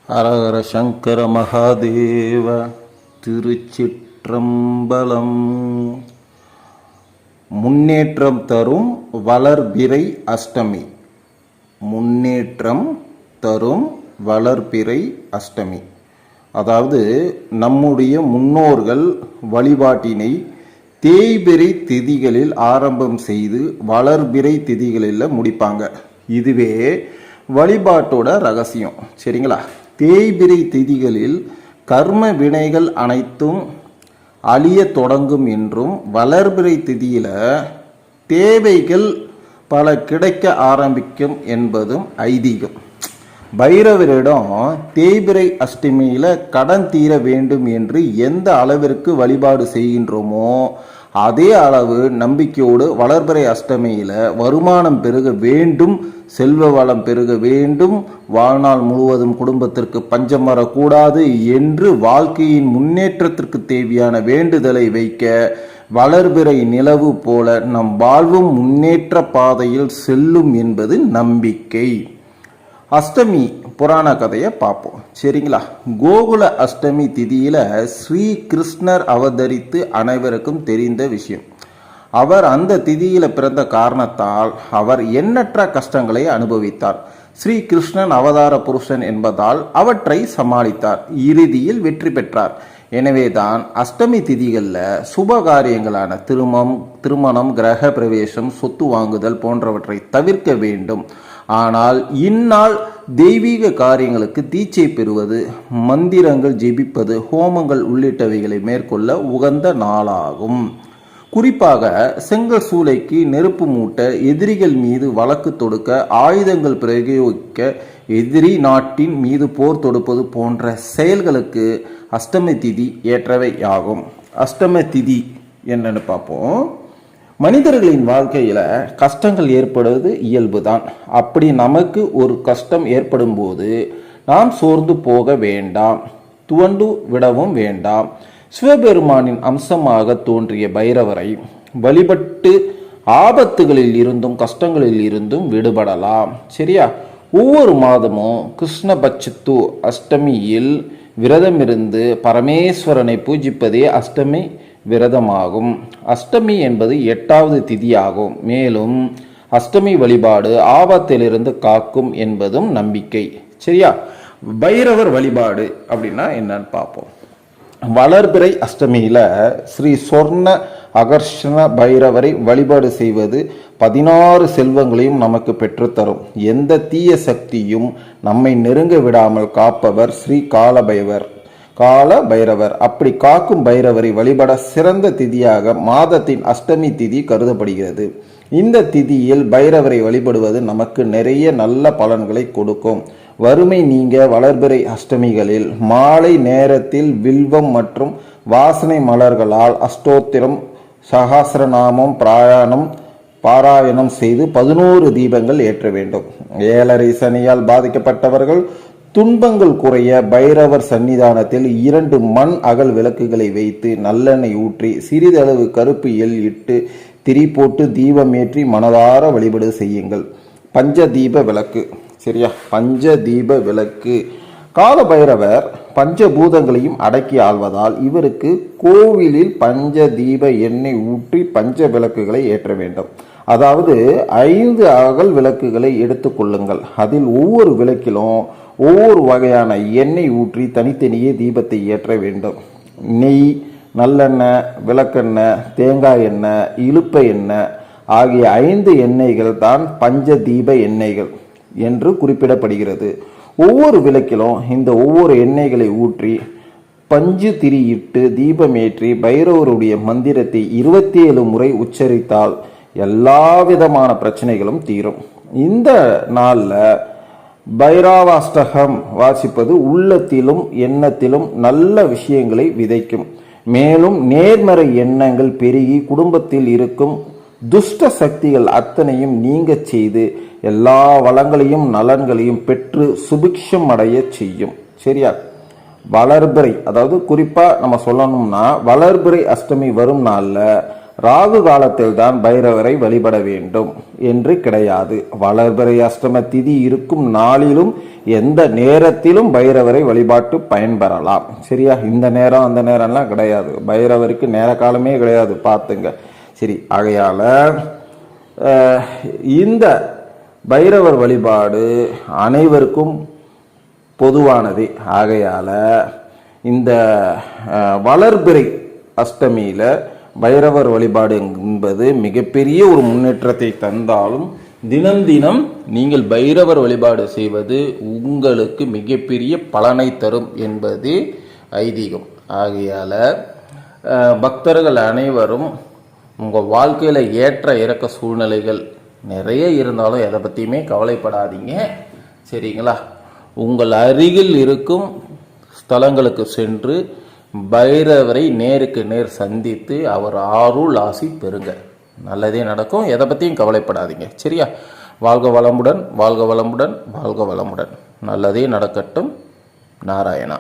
ஹரஹர சங்கர மகாதேவ. திருச்சிற்றம்பலம். முன்னேற்றம் தரும் வளர்பிறை அஷ்டமி. முன்னேற்றம் தரும் வளர்பிறை அஷ்டமி. அதாவது நம்முடைய முன்னோர்கள் வழிபாட்டினை தேய்பிறை திதிகளில் ஆரம்பம் செய்து வளர்பிறை திதிகளில் முடிப்பாங்க. இதுவே வழிபாட்டோட ரகசியம். சரிங்களா? தேய்பிறை திதிகளில் கர்ம வினைகள் அனைத்தும் அழிய தொடங்கும் என்றும் வளர்பிறை திதியில தேவைகள் பல கிடைக்க ஆரம்பிக்கும் என்பதும் ஐதீகம். பைரவரிடம் தேய்பிறை அஷ்டமியில கடன் தீர வேண்டும் என்று எந்த அளவிற்கு வழிபாடு செய்கின்றோமோ அதே அளவு நம்பிக்கையோடு வளர்பிறை அஷ்டமியில வருமானம் பெருக வேண்டும், செல்வ வளம் பெருக வேண்டும், வாழ்நாள் முழுவதும் குடும்பத்திற்கு பஞ்சம் வரக்கூடாது என்று வாழ்க்கையின் முன்னேற்றத்திற்கு தேவையான வேண்டுதலை வைக்க வளர்பிறை நிலவு போல நம் வாழ்வும் முன்னேற்ற பாதையில் செல்லும் என்பது நம்பிக்கை. அஷ்டமி புராண கதையை பார்ப்போம். சரிங்களா? கோகுல அஷ்டமி திதியில ஸ்ரீ கிருஷ்ணர் அவதரித்து அனைவருக்கும் தெரிந்த விஷயம். அவர் அந்த திதியில பிறந்த காரணத்தால் அவர் எண்ணற்ற கஷ்டங்களை அனுபவித்தார். ஸ்ரீ கிருஷ்ணன் அவதார புருஷன் என்பதால் அவற்றை சமாளித்தார். இறுதியில் வெற்றி பெற்றார். எனவேதான் அஷ்டமி திதிகளில் சுப காரியங்களான திருமணம், கிரக பிரவேசம், சொத்து வாங்குதல் போன்றவற்றை தவிர்க்க வேண்டும். ஆனால் இந்நாள் தெய்வீக காரியங்களுக்கு தீட்சை பெறுவது, மந்திரங்கள் ஜெபிப்பது, ஹோமங்கள் உள்ளிட்டவைகளை மேற்கொள்ள உகந்த நாளாகும். குறிப்பாக செங்கல் சூளைக்கு நெருப்பு மூட்ட, எதிரிகள் மீது வழக்கு தொடுக்க, ஆயுதங்கள் பிரயோகிக்க, எதிரி நாட்டின் மீது போர் தொடுப்பது போன்ற செயல்களுக்கு அஷ்டமி திதி ஏற்றவை ஆகும். அஷ்டம திதி என்னன்னு பார்ப்போம். மனிதர்களின் வாழ்க்கையில கஷ்டங்கள் ஏற்படுவது இயல்புதான். அப்படி நமக்கு ஒரு கஷ்டம் ஏற்படும் போது நாம் சோர்ந்து போக வேண்டாம், துவண்டு விடவும் வேண்டாம். சிவபெருமானின் அம்சமாக தோன்றிய பைரவரை வழிபட்டு ஆபத்துகளில் இருந்தும் கஷ்டங்களில் இருந்தும் விடுபடலாம். சரியா? ஒவ்வொரு மாதமும் கிருஷ்ணபட்சத்து அஷ்டமியில் விரதமிருந்து பரமேஸ்வரனை பூஜிப்பதே அஷ்டமி விரதமாகும். அஷ்டமி என்பது 8வது திதியாகும். மேலும் அஷ்டமி வழிபாடு ஆபத்திலிருந்து காக்கும் என்பதும் நம்பிக்கை. சரியா? பைரவர் வழிபாடு அப்படின்னா என்னன்னு பார்ப்போம். வளர்பிறை அஷ்டமியில ஸ்ரீ சொர்ண அகர்ஷண பைரவரை வழிபாடு செய்வது 16 செல்வங்களையும் நமக்கு பெற்றுத்தரும். எந்த தீய சக்தியும் நம்மை நெருங்க விடாமல் காப்பவர் ஸ்ரீ கால பைரவர். அப்படி காக்கும் பைரவரை வழிபட சிறந்த திதியாக மாதத்தின் அஷ்டமி திதி கருதப்படுகிறது. இந்த திதியில் பைரவரை வழிபடுவது நமக்கு நிறைய நல்ல பலன்களை கொடுக்கும். வறுமை நீங்க வளர்பிறை அஷ்டமிகளில் மாலை நேரத்தில் வில்வம் மற்றும் வாசனை மலர்களால் அஷ்டோத்திரம், சகசிரநாமம் பாராயணம் செய்து 11 தீபங்கள் ஏற்ற வேண்டும். 7.5 சனியால் பாதிக்கப்பட்டவர்கள் துன்பங்கள் குறைய பைரவர் சன்னிதானத்தில் 2 மண் அகல் விளக்குகளை வைத்து நல்லெண்ணெய் ஊற்றி சிறிதளவு கருப்பு எள் இட்டு திரி போட்டு தீபம் ஏற்றி மனதார வழிபாடு செய்யுங்கள். பஞ்சதீப விளக்கு. சரியா? பஞ்சதீப விளக்கு. கால பைரவர் பஞ்சபூதங்களையும் அடக்கி ஆள்வதால் இவருக்கு கோவிலில் பஞ்சதீப எண்ணெய் ஊற்றி பஞ்ச விளக்குகளை ஏற்ற வேண்டும். அதாவது 5 அகல் விளக்குகளை எடுத்துக்கொள்ளுங்கள். அதில் ஒவ்வொரு விளக்கிலும் ஒவ்வொரு வகையான எண்ணெய் ஊற்றி தனித்தனியே தீபத்தை ஏற்ற வேண்டும். நெய், நல்லெண்ணெய், விளக்கெண்ணெய், தேங்காய் எண்ணெய், இழுப்ப எண்ணெய் ஆகிய 5 எண்ணெய்கள் தான் பஞ்ச தீப எண்ணெய்கள் என்று குறிப்பிடப்படுகிறது. ஒவ்வொரு விளக்கிலும் இந்த ஒவ்வொரு எண்ணெய்களை ஊற்றி பஞ்சு திரியிட்டு தீபமேற்றி பைரவருடைய மந்திரத்தை 27 முறை உச்சரித்தால் எல்லா விதமான பிரச்சனைகளும் தீரும். இந்த நாளில் பைரவாஷ்டகம் வாசிப்பது உள்ளத்திலும் எண்ணத்திலும் நல்ல விஷயங்களை விதைக்கும். மேலும் நேர்மறை எண்ணங்கள் பெருகி குடும்பத்தில் இருக்கும் துஷ்ட சக்திகள் அத்தனையும் நீங்க செய்து எல்லா வளங்களையும் நலன்களையும் பெற்று சுபிக்ஷம் அடைய செய்யும். சரியா? வளர்பிறை, அதாவது குறிப்பா நம்ம சொல்லணும்னா வளர்பிறை அஷ்டமி வரும் நாள்ல ராகு காலத்தில் தான் பைரவரை வழிபட வேண்டும் என்று கிடையாது. வளர்பிறை அஷ்டம திதி இருக்கும் நாளிலும் எந்த நேரத்திலும் பைரவரை வழிபாட்டு பயன்பெறலாம். சரியா? இந்த நேரம் அந்த நேரம்லாம் கிடையாது. பைரவருக்கு நேர காலமே கிடையாது, பார்த்துங்க. சரி, ஆகையால இந்த பைரவர் வழிபாடு அனைவருக்கும் பொதுவானது. ஆகையால இந்த வளர்பிறை அஷ்டமியில பைரவர் வழிபாடு என்பது மிகப்பெரிய ஒரு முன்னேற்றத்தை தந்தாலும் தினம் தினம் நீங்கள் பைரவர் வழிபாடு செய்வது உங்களுக்கு மிகப்பெரிய பலனை தரும் என்பது ஐதீகம். ஆகையால பக்தர்கள் அனைவரும் உங்கள் வாழ்க்கையில் ஏற்ற இறக்க சூழ்நிலைகள் நிறைய இருந்தாலும் எதை பற்றியுமே கவலைப்படாதீங்க. சரிங்களா? உங்கள் அருகில் இருக்கும் ஸ்தலங்களுக்கு சென்று பைரவரை நேருக்கு நேர் சந்தித்து அவர் அருள் ஆசி பெறுங்க. நல்லதே நடக்கும். எதை பற்றியும் கவலைப்படாதீங்க. சரியா? வாழ்க வளமுடன், வாழ்க வளமுடன், வாழ்க வளமுடன். நல்லதே நடக்கட்டும். நாராயணா.